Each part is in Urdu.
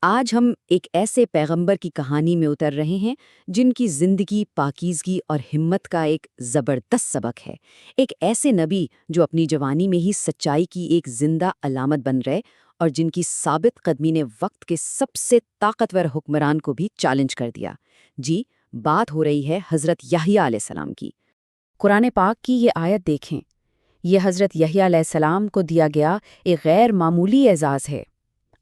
آج ہم ایک ایسے پیغمبر کی کہانی میں اتر رہے ہیں جن کی زندگی پاکیزگی اور ہمت کا ایک زبردست سبق ہے۔ ایک ایسے نبی جو اپنی جوانی میں ہی سچائی کی ایک زندہ علامت بن رہے اور جن کی ثابت قدمی نے وقت کے سب سے طاقتور حکمران کو بھی چیلنج کر دیا۔ جی، بات ہو رہی ہے حضرت یحییٰ علیہ السلام کی۔ قرآن پاک کی یہ آیت دیکھیں۔ یہ حضرت یحییٰ علیہ السلام کو دیا گیا ایک غیر معمولی اعزاز ہے۔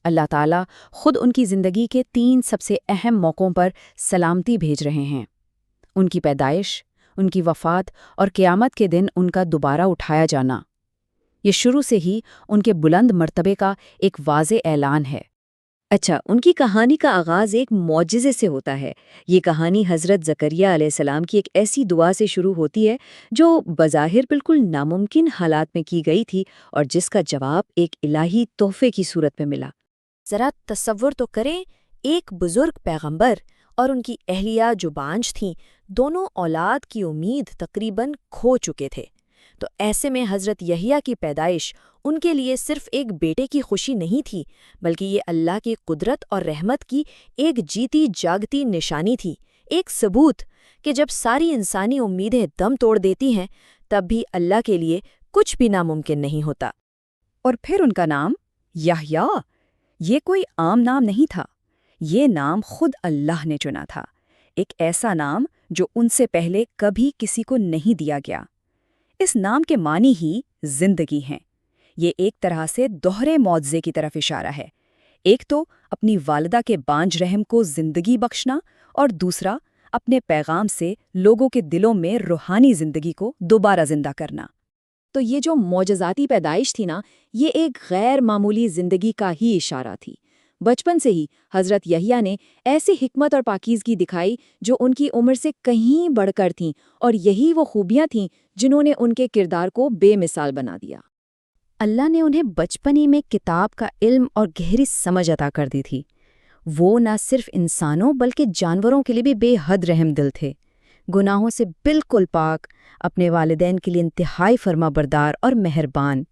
اللہ تعالیٰ خود ان کی زندگی کے 3 سب سے اہم موقعوں پر سلامتی بھیج رہے ہیں۔ ان کی پیدائش، ان کی وفات اور قیامت کے دن ان کا دوبارہ اٹھایا جانا۔ یہ شروع سے ہی ان کے بلند مرتبے کا ایک واضح اعلان ہے۔ اچھا، ان کی کہانی کا آغاز ایک معجزے سے ہوتا ہے۔ یہ کہانی حضرت زکریا علیہ السلام کی ایک ایسی دعا سے شروع ہوتی ہے جو بظاہر بالکل ناممکن حالات میں کی گئی تھی اور جس کا جواب ایک الہی تحفے کی صورت میں ملا۔ ذرا تصور تو کریں، ایک بزرگ پیغمبر اور ان کی اہلیہ جو بانجھ تھیں، دونوں اولاد کی امید تقریباً کھو چکے تھے۔ تو ایسے میں حضرت یحییٰ کی پیدائش ان کے لیے صرف ایک بیٹے کی خوشی نہیں تھی، بلکہ یہ اللہ کی قدرت اور رحمت کی ایک جیتی جاگتی نشانی تھی، ایک ثبوت کہ جب ساری انسانی امیدیں دم توڑ دیتی ہیں تب بھی اللہ کے لیے کچھ بھی ناممکن نہیں ہوتا۔ اور پھر ان کا نام یحییٰ، یہ کوئی عام نام نہیں تھا، یہ نام خود اللہ نے چنا تھا، ایک ایسا نام جو ان سے پہلے کبھی کسی کو نہیں دیا گیا۔ اس نام کے معنی ہی زندگی ہیں۔ یہ ایک طرح سے دوہرے معجزے کی طرف اشارہ ہے۔ ایک تو اپنی والدہ کے بانجھ رحم کو زندگی بخشنا اور دوسرا اپنے پیغام سے لوگوں کے دلوں میں روحانی زندگی کو دوبارہ زندہ کرنا۔ تو یہ جو معجزاتی پیدائش تھی نا، یہ ایک غیر معمولی زندگی کا ہی اشارہ تھی۔ بچپن سے ہی حضرت یحییٰ نے ایسی حکمت اور پاکیزگی دکھائی جو ان کی عمر سے کہیں بڑھ کر تھیں، اور یہی وہ خوبیاں تھیں جنہوں نے ان کے کردار کو بے مثال بنا دیا۔ اللہ نے انہیں بچپن ہی میں کتاب کا علم اور گہری سمجھ عطا کر دی تھی۔ وہ نہ صرف انسانوں بلکہ جانوروں کے لیے بھی بے حد رحم دل تھے، گناہوں سے بالکل پاک، اپنے والدین کے لیے انتہائی فرما بردار اور مہربان۔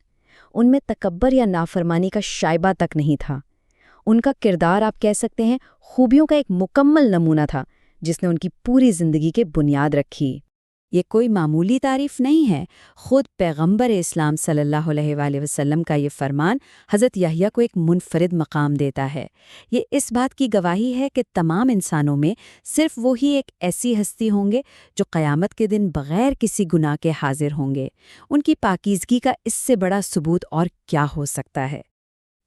ان میں تکبر یا نافرمانی کا شائبہ تک نہیں تھا۔ ان کا کردار آپ کہہ سکتے ہیں خوبیوں کا ایک مکمل نمونہ تھا جس نے ان کی پوری زندگی کے بنیاد رکھی۔ یہ کوئی معمولی تعریف نہیں ہے، خود پیغمبر اسلام صلی اللہ علیہ وآلہ وسلم کا یہ فرمان حضرت یحییٰ کو ایک منفرد مقام دیتا ہے۔ یہ اس بات کی گواہی ہے کہ تمام انسانوں میں صرف وہی ایک ایسی ہستی ہوں گے جو قیامت کے دن بغیر کسی گناہ کے حاضر ہوں گے۔ ان کی پاکیزگی کا اس سے بڑا ثبوت اور کیا ہو سکتا ہے؟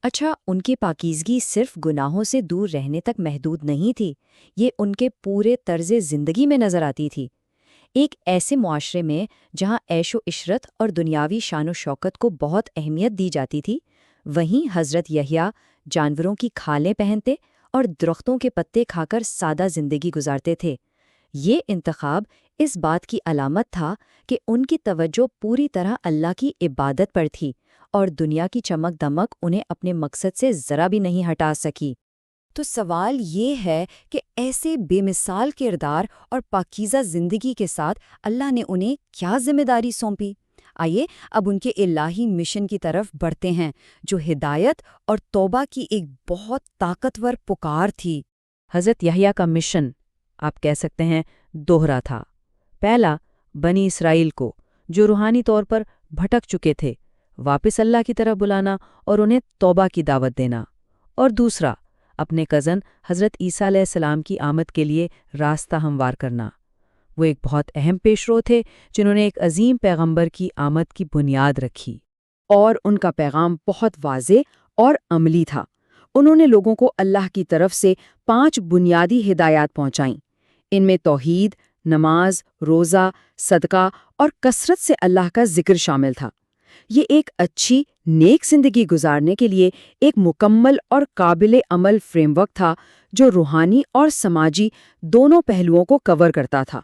اچھا، ان کی پاکیزگی صرف گناہوں سے دور رہنے تک محدود نہیں تھی، یہ ان کے پورے طرز زندگی میں نظر آتی تھی۔ ایک ایسے معاشرے میں جہاں عیش و عشرت اور دنیاوی شان و شوکت کو بہت اہمیت دی جاتی تھی، وہیں حضرت یحییٰ جانوروں کی کھالیں پہنتے اور درختوں کے پتے کھا کر سادہ زندگی گزارتے تھے۔ یہ انتخاب اس بات کی علامت تھا کہ ان کی توجہ پوری طرح اللہ کی عبادت پر تھی اور دنیا کی چمک دمک انہیں اپنے مقصد سے ذرا بھی نہیں ہٹا سکی۔ تو سوال یہ ہے کہ ایسے بے مثال کردار اور پاکیزہ زندگی کے ساتھ اللہ نے انہیں کیا ذمہ داری سونپی؟ آئیے اب ان کے الہی مشن کی طرف بڑھتے ہیں جو ہدایت اور توبہ کی ایک بہت طاقتور پکار تھی۔ حضرت یحییٰ کا مشن آپ کہہ سکتے ہیں دوہرا تھا۔ پہلا، بنی اسرائیل کو جو روحانی طور پر بھٹک چکے تھے واپس اللہ کی طرف بلانا اور انہیں توبہ کی دعوت دینا، اور دوسرا اپنے کزن حضرت عیسیٰ علیہ السلام کی آمد کے لیے راستہ ہموار کرنا۔ وہ ایک بہت اہم پیشرو تھے جنہوں نے ایک عظیم پیغمبر کی آمد کی بنیاد رکھی، اور ان کا پیغام بہت واضح اور عملی تھا۔ انہوں نے لوگوں کو اللہ کی طرف سے 5 بنیادی ہدایات پہنچائیں۔ ان میں توحید، نماز، روزہ، صدقہ اور کثرت سے اللہ کا ذکر شامل تھا۔ یہ ایک اچھی، نیک زندگی گزارنے کے لیے ایک مکمل اور قابل عمل فریم ورک تھا جو روحانی اور سماجی دونوں پہلوؤں کو کور کرتا تھا۔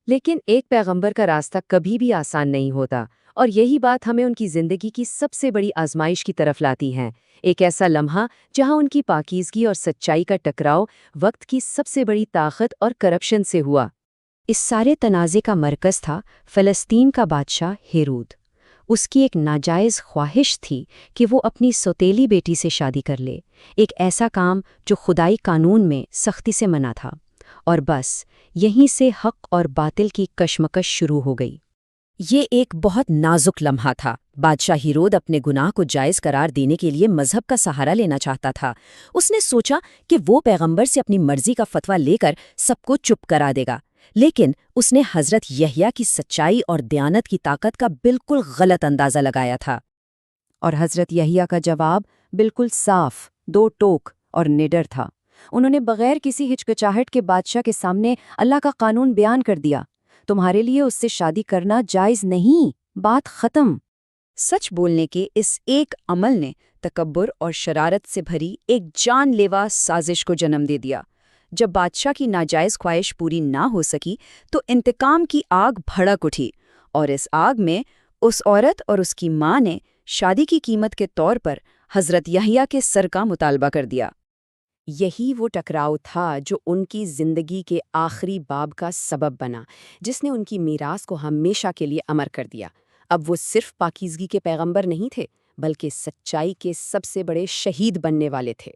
لیکن ایک پیغمبر کا راستہ کبھی بھی آسان نہیں ہوتا، اور یہی بات ہمیں ان کی زندگی کی سب سے بڑی آزمائش کی طرف لاتی ہے۔ ایک ایسا لمحہ جہاں ان کی پاکیزگی اور سچائی کا ٹکراؤ وقت کی سب سے بڑی طاقت اور کرپشن سے ہوا۔ اس سارے تنازع کا مرکز تھا فلسطین کا بادشاہ ہیرود۔ اس کی ایک ناجائز خواہش تھی کہ وہ اپنی سوتیلی بیٹی سے شادی کر لے، ایک ایسا کام جو خدائی قانون میں سختی سے منع تھا۔ اور بس یہیں سے حق اور باطل کی کشمکش شروع ہو گئی۔ یہ ایک بہت نازک لمحہ تھا۔ بادشاہ ہیرود اپنے گناہ کو جائز قرار دینے کے لیے مذہب کا سہارا لینا چاہتا تھا۔ اس نے سوچا کہ وہ پیغمبر سے اپنی مرضی کا فتویٰ لے کر سب کو چپ کرا دے گا، لیکن اس نے حضرت یحییٰ کی سچائی اور دیانت کی طاقت کا بالکل غلط اندازہ لگایا تھا۔ اور حضرت یحییٰ کا جواب بالکل صاف، دو ٹوک اور نڈر تھا۔ انہوں نے بغیر کسی ہچکچاہٹ کے بادشاہ کے سامنے اللہ کا قانون بیان کر دیا، تمہارے لیے اس سے شادی کرنا جائز نہیں، بات ختم۔ سچ بولنے کے اس ایک عمل نے تکبر اور شرارت سے بھری ایک جان لیوا سازش کو جنم دے دیا۔ جب بادشاہ کی ناجائز خواہش پوری نہ ہو سکی تو انتقام کی آگ بھڑک اٹھی، اور اس آگ میں اس عورت اور اس کی ماں نے شادی کی قیمت کے طور پر حضرت یحییٰ کے سر کا مطالبہ کر دیا۔ یہی وہ ٹکراؤ تھا جو ان کی زندگی کے آخری باب کا سبب بنا، جس نے ان کی میراث کو ہمیشہ کے لیے امر کر دیا۔ اب وہ صرف پاکیزگی کے پیغمبر نہیں تھے، بلکہ سچائی کے سب سے بڑے شہید بننے والے تھے۔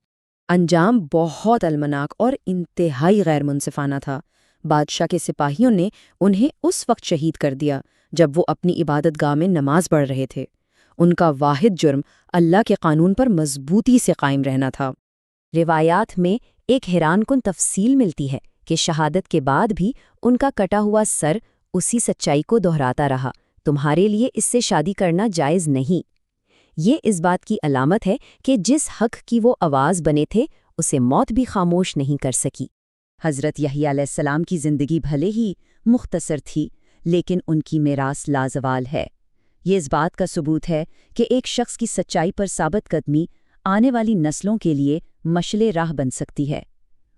انجام بہت المناک اور انتہائی غیر منصفانہ تھا۔ بادشاہ کے سپاہیوں نے انہیں اس وقت شہید کر دیا جب وہ اپنی عبادت گاہ میں نماز پڑھ رہے تھے۔ ان کا واحد جرم اللہ کے قانون پر مضبوطی سے قائم رہنا تھا۔ روایات میں ایک حیران کن تفصیل ملتی ہے کہ شہادت کے بعد بھی ان کا کٹا ہوا سر اسی سچائی کو دہراتا رہا، تمہارے لیے اس سے شادی کرنا جائز نہیں۔ یہ اس بات کی علامت ہے کہ جس حق کی وہ آواز بنے تھے اسے موت بھی خاموش نہیں کر سکی۔ حضرت یحییٰ علیہ السلام کی زندگی بھلے ہی مختصر تھی، لیکن ان کی میراث لازوال ہے۔ یہ اس بات کا ثبوت ہے کہ ایک شخص کی سچائی پر ثابت قدمی آنے والی نسلوں کے لیے مشعل راہ بن سکتی ہے۔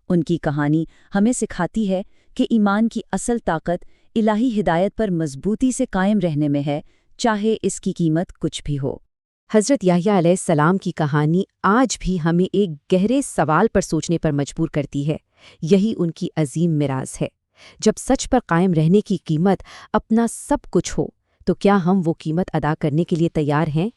ان کی کہانی ہمیں سکھاتی ہے کہ ایمان کی اصل طاقت الہی ہدایت پر مضبوطی سے قائم رہنے میں ہے، چاہے اس کی قیمت کچھ بھی ہو۔ حضرت یحییٰ علیہ السلام کی کہانی آج بھی ہمیں ایک گہرے سوال پر سوچنے پر مجبور کرتی ہے۔ یہی ان کی عظیم میراث ہے۔ جب سچ پر قائم رہنے کی قیمت اپنا سب کچھ ہو، تو کیا ہم وہ قیمت ادا کرنے کے لیے تیار ہیں؟